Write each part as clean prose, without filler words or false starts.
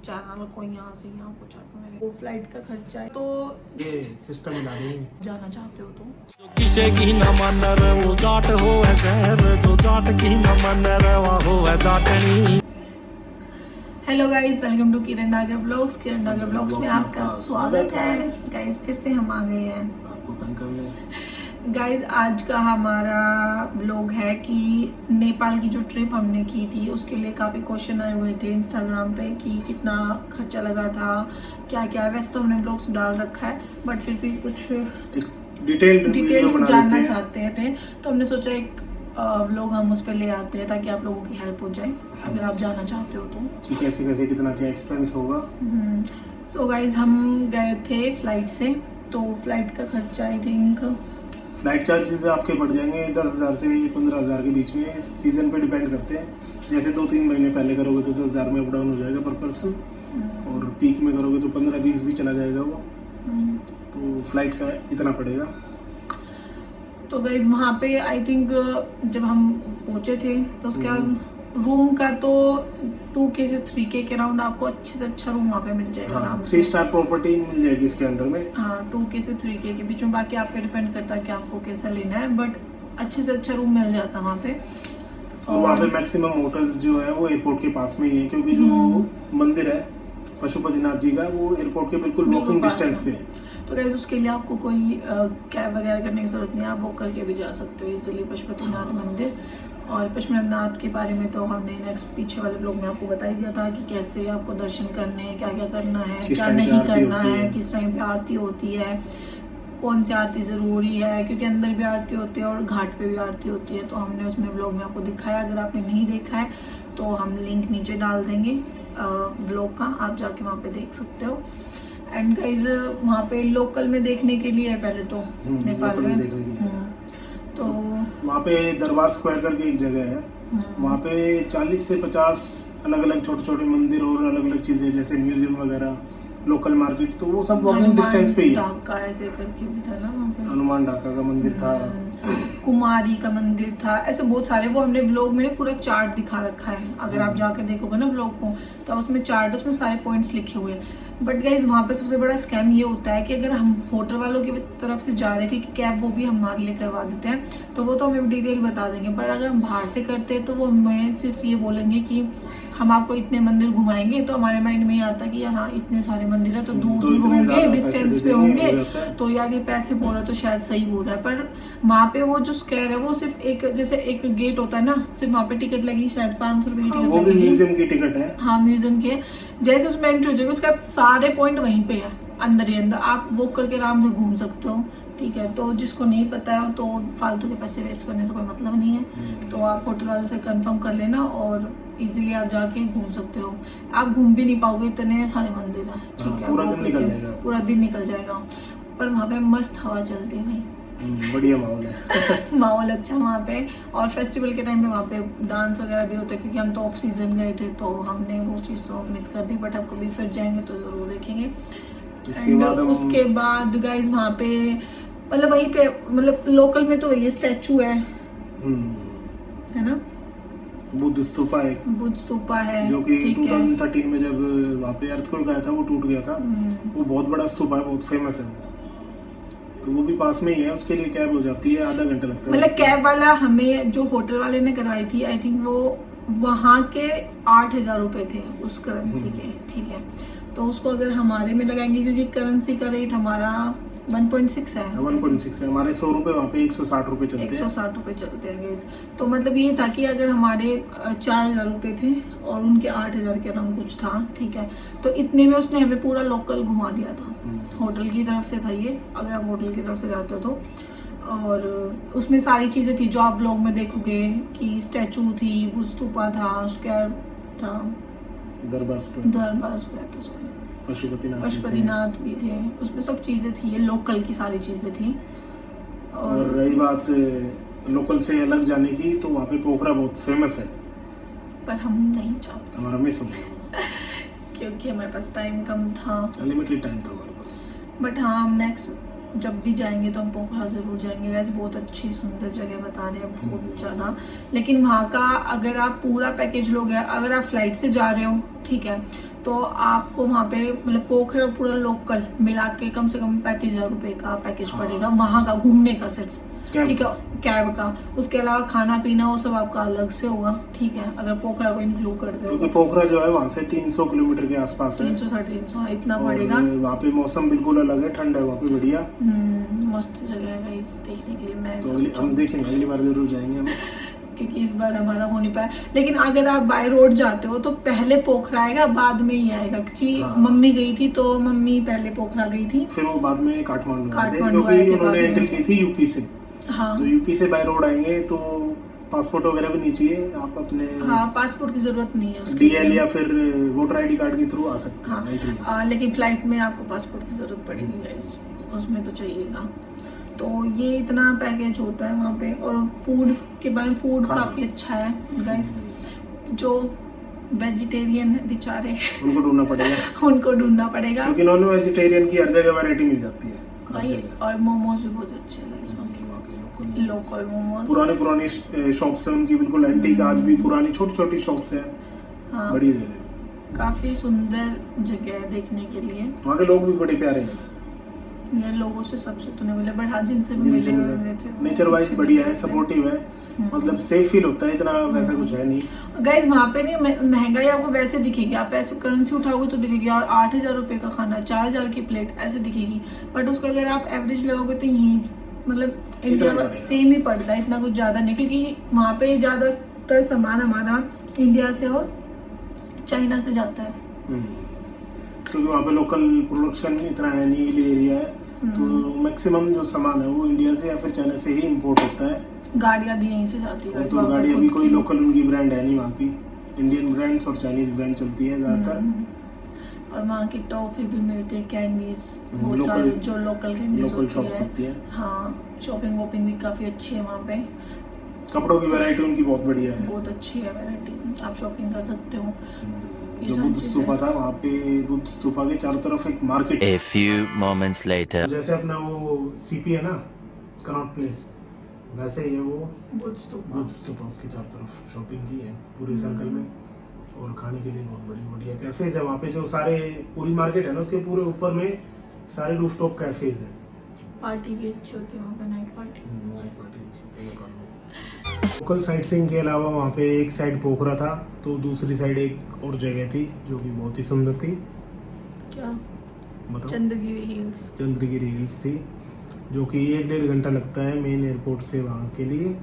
Channel को यहाँ से यहाँ पहुँचा दो मेरे वो फ्लाइट का खर्चा है तो ये सिस्टम हिला देंगे। जाना चाहते हो तो किसे की न मन वो जाट हो शहर जो जाट की न मन हो जाटनी। Hello guys, welcome to Kiran Dagar blogs. Kiran Dagar blogs में आपका स्वागत है। गाइज फिर से हम आ गए हैं आपको तंग करने। गाइज आज का हमारा व्लॉग है कि नेपाल की जो ट्रिप हमने की थी उसके लिए काफ़ी क्वेश्चन आए हुए थे इंस्टाग्राम पे कि कितना खर्चा लगा था, क्या क्या। वैसे तो हमने ब्लॉग्स डाल रखा है बट फिर भी कुछ डिटेल्स जानना चाहते थे तो हमने सोचा एक व्लॉग हम उस पर ले आते हैं ताकि आप लोगों की हेल्प हो जाए अगर आप जाना चाहते हो तो। कैसे कैसे कितना क्या एक्सपेंस होगा। सो गाइज हम गए थे फ्लाइट से, तो फ्लाइट का खर्चा आई थिंक फ्लाइट चार्जेस आपके बढ़ जाएंगे 10,000 से 15,000 के बीच में। सीजन पे डिपेंड करते हैं। जैसे 2-3 महीने पहले करोगे तो 10,000 में अप डाउन हो जाएगा पर पर्सन, और पीक में करोगे तो 15-20 भी चला जाएगा वो। तो फ्लाइट का इतना पड़ेगा। तो गाइज वहाँ पे आई थिंक जब हम पहुंचे थे तो उसके बाद रूम का तो 2K से 3K के राउंड आपको अच्छे से अच्छा रूम वहाँ पे मिल जाएगा। हाँ, 3 स्टार प्रॉपर्टी मिल जाएगी इसके अंडर में। हाँ 2K से 3K के बीच में, बाकी आप पे डिपेंड करता है कि आपको कैसा लेना है, बट अच्छे से अच्छा रूम मिल जाता है वहाँ पे। और वहाँ पे मैक्सिमम होटल्स जो है वो एयरपोर्ट के पास में ही है, क्योंकि जो मंदिर है पशुपतिनाथ जी का वो एयरपोर्ट के बिल्कुल वॉकिंग डिस्टेंस पे है। तो गाइस उसके लिए आपको कोई कैब वगैरह करने की जरूरत नहीं है, आप बुक करके भी जा सकते हो इजीली पशुपतिनाथ मंदिर। और पशुपतिनाथ के बारे में तो हमने नेक्स्ट पीछे वाले ब्लॉग में आपको बता ही दिया था कि कैसे आपको दर्शन करने हैं, क्या क्या करना है, क्या नहीं करना है, किस टाइम पे आरती होती है, कौन सी आरती ज़रूरी है, क्योंकि अंदर भी आरती होती है और घाट पे भी आरती होती है। तो हमने उसमें ब्लॉग में आपको दिखाया। अगर आपने नहीं देखा है तो हम लिंक नीचे डाल देंगे ब्लॉग का, आप जाके वहाँ पे देख सकते हो। एंड गाइज वहाँ पे लोकल में देखने के लिए है पहले तो नेपाल में तो वहाँ पे दरबार स्क्वायर करके एक जगह है। वहाँ पे 40 से 50 अलग अलग छोटे छोटे मंदिर और अलग अलग चीजें जैसे म्यूजियम वगैरह, लोकल मार्केट, तो वो सब वॉकिंग डिस्टेंस पे ही है। ढाका ऐसे करके भी था ना वहाँ पे, हनुमान ढाका का मंदिर था, कुमारी का मंदिर था, ऐसे बहुत सारे। वो हमने ब्लॉग में पूरा चार्ट दिखा रखा है, अगर आप जाकर देखोगे ना ब्लॉग को तो उसमें चार्ट, उसमें सारे पॉइंट्स लिखे हुए हैं। बट गाइज वहाँ पे सबसे बड़ा स्कैम ये होता है कि अगर हम होटल वालों की तरफ से जा रहे हैं, क्योंकि कैब वो भी हमारे लिए करवा देते हैं तो वो तो हमें डिटेल बता देंगे, पर अगर हम बाहर से करते हैं तो वो हमें सिर्फ ये बोलेंगे कि हम आपको इतने मंदिर घुमाएंगे। तो हमारे माइंड में ये आता है कि हाँ इतने सारे मंदिर है तो दूर दूर होंगे, डिस्टेंस पे होंगे, तो यार ये पैसे बोल रहा है तो शायद सही बोल रहा है। पर वहाँ पे वो जो स्क्वायर है वो सिर्फ एक, जैसे एक गेट होता है ना, सिर्फ वहाँ पे टिकट लगी शायद 500 रुपए की टिकट, वो भी म्यूजियम की टिकट है। हाँ म्यूजियम के, जैसे उसमें एंट्री हो जाएगी उसके बाद सारे पॉइंट वहीं पे है, अंदर ही अंदर आप वॉक करके आराम से घूम सकते हो। ठीक है, तो जिसको नहीं पता है तो फालतू के पैसे वेस्ट करने से कोई मतलब नहीं है। तो आप होटल वालों से कंफर्म कर लेना और इजीली आप जाके घूम सकते हो। आप घूम भी नहीं पाओगे, इतने सारे मंदिर हैं। ठीक है, पूरा दिन निकल जाएगा, पूरा दिन निकल जाएगा। पर वहाँ पे मस्त हवा चलती है भाई, बढ़िया माहौल है। माहौल अच्छा वहाँ पे। और फेस्टिवल के टाइम पे वहाँ पे डांस वगैरह भी होता है, क्योंकि हम तो ऑफ सीजन गए थे तो हमने वो चीज़ तो मिस कर दी, बट अब कभी फिर जाएंगे तो ज़रूर देखेंगे। उसके बाद गाइज वहाँ पे मतलब वहीं पे मतलब लोकल में तो ये स्टैचू है ना, बुद्ध स्तूपा है, बुद्ध स्तूपा है जो कि 2013 में जब वहाँ पे अर्थक्वेक आया था वो टूट गया था। वो बहुत बड़ा स्तूपा है, बहुत फेमस है, तो वो भी पास में ही है। उसके लिए कैब हो जाती है, आधा घंटा लगता है। मतलब कैब वाला हमें जो होटल वाले ने करवाई थी आई थिंक वो वहाँ के 8,000 रुपए थे उस करेंसी के। ठीक है, तो उसको अगर हमारे में लगाएंगे, क्योंकि करेंसी का रेट हमारा 1.6 है, 1.6 है हमारे, 100 रुपए वहाँ पे 160 रुपए चलते हैं, 160 रुपए चलते हैं गाइस। तो मतलब ये था कि अगर हमारे 4,000 रुपए थे और उनके 8,000 के अराउंड कुछ था, ठीक है, तो इतने में उसने हमें पूरा लोकल घुमा दिया था। होटल की तरफ से था ये, अगर आप होटल की तरफ से जाते हो तो। और उसमें सारी चीजें थी जो आप व्लॉग में देखोगे कि स्टैचू थी, बुद्ध स्तूपा था, स्क्वायर था, दरबार स्क्वायर था, पशुपतिनाथ भी थे, उसमें सब चीजें थी, ये लोकल की सारी चीजें थी। और रही बात लोकल से अलग जाने की, तो वहाँ पे पोखरा बहुत फेमस है, पर हम नहीं चाहते, हमारा मिस हो गया क्योंकि हमारे पास टाइम कम था, लिमिटेड टाइम था हमारे पास। बट हाँ हम नेक्स्ट जब भी जाएंगे तो हम पोखरा जरूर जाएंगे। वैसे बहुत अच्छी सुंदर जगह बता रहे हैं, बहुत ज़्यादा। लेकिन वहाँ का अगर आप पूरा पैकेज लोगे, अगर आप फ्लाइट से जा रहे हो, ठीक है, तो आपको वहाँ पे मतलब पोखरा पूरा लोकल मिला के कम से कम 35,000 रुपए का पैकेज पड़ेगा वहाँ का घूमने का सिर्फ, ठीक है, कैब का। उसके अलावा खाना पीना वो सब आपका अलग से होगा, ठीक है, अगर पोखरा को इंक्लूड कर दो। क्योंकि पोखरा जो है वहाँ से 300 किलोमीटर के आसपास है, 300 इतना और पड़ेगा। वहाँ पे मौसम बिल्कुल अलग है, ठंड है वहाँ पे, बढ़िया मस्त जगह है गाइस देखने के लिए। मैं तो हम देखेंगे, अगली बार जरूर जाएंगे हम, क्योंकि इस बार हमारा हो नहीं पाया। लेकिन अगर आप बाय रोड जाते हो तो पहले पोखरा आएगा, बाद में ही आएगा, क्योंकि मम्मी गई थी तो मम्मी पहले पोखरा गई थी, फिर वो बाद में काठमांडू आए थे, काठमांडू क्योंकि आए थे उन्होंने बाद एंट्री में। ली थी यूपी से। हाँ तो यूपी से बाय रोड आएंगे तो पासपोर्ट वगैरह भी नहीं चाहिए, आप अपने हाँ, पासपोर्ट की जरूरत नहीं है उसके डीएल लिए। या फिर वोटर आईडी कार्ड के थ्रू आ सकते हैं, नहीं तो हाँ, लेकिन फ्लाइट में आपको पासपोर्ट की जरूरत पड़ेगी गाइस, उसमें तो चाहिएगा। तो ये इतना पैकेज होता है वहाँ पे। और फूड के बारे में, फूड काफी अच्छा है गाइस। जो वेजिटेरियन है बेचारे उनको ढूंढना पड़ेगा, उनको ढूंढना पड़ेगा, क्योंकि नॉन वेजिटेरियन की हर जगह वैरायटी मिल जाती है, हर भाई। जगह। और मोमोज भी बहुत अच्छे हैं गाइस वहाँ के, लोकल मोमोज। पुरानी शॉप्स है उनकी, बिल्कुल एंटीक, आज भी पुरानी छोटी छोटी शॉप्स हैं, हाँ, बड़ी जगह है। काफी सुंदर जगह है देखने के लिए। वहाँ के लोग भी बड़े प्यारे हैं, ये लोगों से सबसे तो नहीं मिले, बट हाँ जिनसे भी मिले हुए थे, नेचर वाइज बढ़िया है, सपोर्टिव है, मतलब सेफ फील होता है, इतना वैसा कुछ है नहीं। गाइज वहाँ पे नहीं महंगाई आपको वैसे दिखेगी, आप ऐसे करेंसी उठाओगे तो दिखेगी, और 8,000 रुपए का खाना, 4,000 की प्लेट ऐसे दिखेगी। बट उसका अगर आप एवरेज लगाओगे तो यही मतलब इंडिया सेम ही पड़ता है, इतना कुछ ज्यादा नहीं, क्योंकि वहाँ पे ज्यादातर सामान हमारा इंडिया से और चाइना से जाता है। क्योंकि वहाँ पे लोकल प्रोडक्शन इतना है नहीं, हिल एरिया है, तो मैक्सिमम जो सामान है वो इंडिया से या फिर चाइना से ही इम्पोर्ट होता है। गाड़ियाँ भी यहीं से जाती है, तो गाड़ी अभी कोई लोकल उनकी ब्रांड है नहीं वहाँ की, इंडियन ब्रांड्स और चाइनीज ब्रांड चलती है ज़्यादातर। और वहाँ की टॉफी भी मिलती है, कैंडीज, बहुत लोकल- सारे जो लोकल कैंडीज लोकल होती शॉप्स होती है। हाँ, शॉपिंग वॉपिंग भी काफी अच्छी है वहाँ पे, कपड़ों की वैरायटी उनकी बहुत बढ़िया है, बहुत अच्छी है वैरायटी, आप शॉपिंग कर सकते हो। जो बुद्ध स्तूपा था वहाँ पे, बुद्ध स्तूपा के चारों तरफ एक market. A few moments later. जैसे अपना वो सीपी है ना, कनॉट प्लेस, वैसे ही है वो बुद्ध स्तूपा। बुद्ध स्तूपा, उसके चारों तरफ शॉपिंग की है पूरे सर्कल में, और खाने के लिए बहुत बढ़िया कैफेज है वहाँ पे, जो सारे पूरी मार्केट है ना उसके पूरे ऊपर में सारे रूफटॉप कैफेज है। पार्टी भी अच्छी होती है वहाँ पे, night party. Local sight seeing के अलावा वहाँ पे एक साइड पोखरा था, तो दूसरी साइड एक और जगह थी जो कि बहुत ही सुंदर थी। क्या? बताओ। चंद्रगिरी हिल्स। चंद्रगिरी हिल्स थी, जो कि 1-1.5 घंटा लगता है मेन एयरपोर्ट से वहाँ के लिए।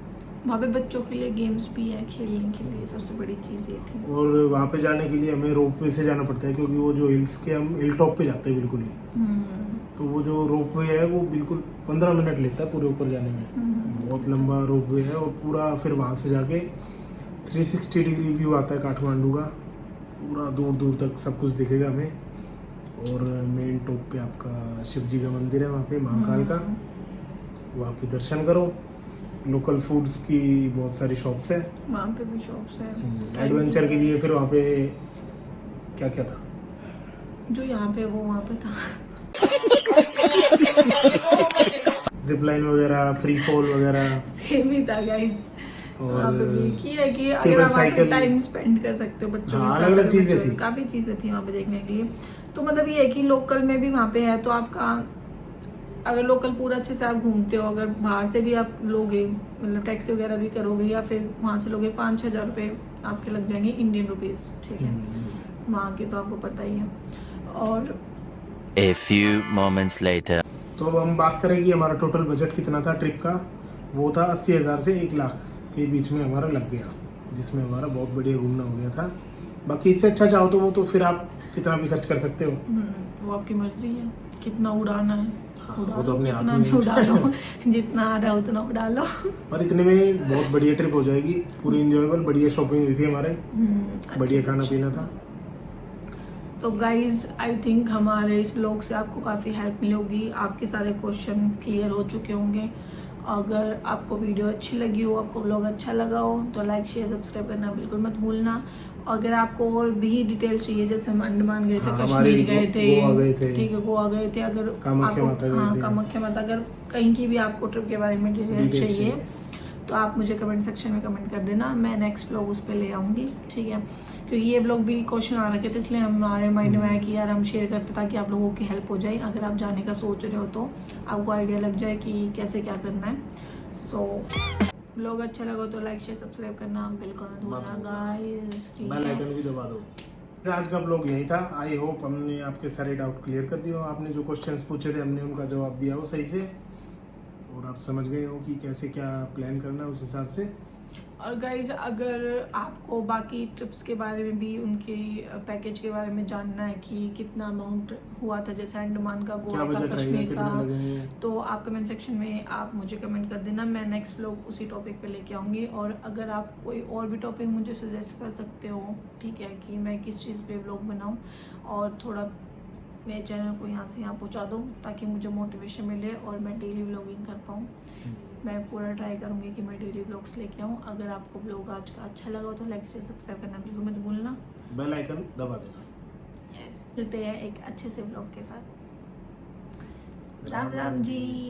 वहाँ पे बच्चों के लिए गेम्स भी है, खेलने के लिए, सबसे बड़ी चीज़ ये थी। और वहाँ पे जाने के लिए हमें रोप वे से जाना पड़ता है, क्योंकि वो जो हिल्स के हम हिल टॉप पे जाते हैं बिल्कुल ही, तो वो जो रोप वे है वो बिल्कुल 15 मिनट लेता है पूरे ऊपर जाने में, बहुत लंबा रोप वे है। और पूरा फिर वहाँ से जाके 360 डिग्री व्यू आता है काठमांडू का, पूरा दूर दूर तक सब कुछ दिखेगा हमें। और मेन टॉप पे आपका शिव जी का मंदिर है वहाँ पे, महाकाल का, वहाँ पे दर्शन करो। लोकल फूड्स की बहुत सारी शॉप्स है वहाँ पे भी शॉप्स है। एडवेंचर के लिए। फिर वहाँ पे क्या क्या था जो यहाँ पे वो वहाँ पे था, जिप लाइन वगैरह, फ्री फॉल वगैरह, सेम ही था गाइस। और वहाँ पे भी एक ही है कि अगर केबल आप वहाँ पे साइकिल, टाइम स्पेंड कर सकते हो बच्चों के हाँ, साथ, अलग-अलग चीजें बच्चों- थी। काफी चीजें थी वहाँ पे देखने के लिए। तो मतलब ये है कि लोकल में भी वहाँ पे है, तो आपका अगर लोकल पूरा अच्छे से आप घूमते हो, अगर बाहर से भी आप लोगे, मतलब टैक्सी वगैरह भी करोगे या फिर वहाँ से लोगे, 5-6 हज़ार रुपये आपके लग जाएंगे इंडियन रुपीज, ठीक है, वहाँ के तो आपको पता ही है। और A few moments later. तो अब हम बात करें कि हमारा टोटल बजट कितना था ट्रिप का। वो था 80,000 से 1 लाख के बीच में हमारा लग गया, जिसमें हमारा बहुत बढ़िया घूमना हो गया था। बाकी इससे अच्छा चाहो तो वो तो फिर आप कितना भी खर्च कर सकते हो, वो आपकी मर्जी है कितना उड़ाना है, वो तो अपने हाथ उतना में भी उड़ा लो, जितना आ रहा है उतना उड़ा लो। पर इतने में बहुत बढ़िया ट्रिप हो जाएगी, पूरी इंजॉयबल, बढ़िया शॉपिंग हुई थी हमारे, बढ़िया खाना पीना था। तो गाइज आई थिंक हमारे इस ब्लॉग से आपको काफ़ी हेल्प मिली होगी, आपके सारे क्वेश्चन क्लियर हो चुके होंगे। अगर आपको वीडियो अच्छी लगी हो, आपको ब्लॉग अच्छा लगा हो, तो लाइक शेयर सब्सक्राइब करना बिल्कुल मत भूलना। अगर आपको और भी डिटेल्स चाहिए, जैसे हम अंडमान गए थे, हाँ, कश्मीर गए थे, गोवा गए थे, ठीक है, गोवा गए थे, अगर कामाख्या माता गए थे, कामाख्या माता, अगर कहीं की भी आपको ट्रिप के बारे में डिटेल्स चाहिए तो आप मुझे कमेंट सेक्शन में कमेंट कर देना, मैं नेक्स्ट व्लॉग उस पर ले आऊँगी, ठीक है। क्योंकि ये व्लॉग भी क्वेश्चन आ रखे थे, इसलिए हमारे माइंड में आया कि यार हम शेयर करते ताकि आप लोगों की हेल्प हो जाए। अगर आप जाने का सोच रहे हो तो आपको आइडिया लग जाए कि कैसे क्या करना है। सो व्लॉग अच्छा लगा तो लाइक शेयर सब्सक्राइब करना बिल्कुल मत भूलना गाइस, ठीक बेल है। आइकन भी दबा दो। आज का ब्लॉग यही था। आई होप हमने आपके सारे डाउट क्लियर कर दिए हो। आपने जो क्वेश्चंस पूछे थे हमने उनका जवाब दिया हो सही से, और आप समझ गए हो कि कैसे क्या प्लान करना है उस हिसाब से। और गाइज अगर आपको बाकी ट्रिप्स के बारे में भी, उनके पैकेज के बारे में जानना है कि कितना अमाउंट हुआ था, जैसे अंडमान का, क्या गोवा का, बजट रहेगा, कश्मीर कितना का, लगेंगे। तो आप कमेंट सेक्शन में आप मुझे कमेंट कर देना, मैं नेक्स्ट व्लॉग उसी टॉपिक पे लेके आऊँगी। और अगर आप कोई और भी टॉपिक मुझे सजेस्ट कर सकते हो, ठीक है, कि मैं किस चीज़ पे व्लॉग बनाऊँ, और थोड़ा मेरे चैनल को यहाँ से यहाँ पहुँचा दो ताकि मुझे मोटिवेशन मिले और मैं डेली व्लॉगिंग कर पाऊँ। मैं पूरा ट्राई करूँगी कि मैं डेली व्लॉग्स लेके आऊँ। अगर आपको व्लॉग आज का अच्छा लगा हो तो लाइक से सब्सक्राइब करना बिल्कुल मत भूलना, बेल आइकन दबा देना। यस, मिलते हैं एक अच्छे से व्लॉग के साथ। राम राम जी।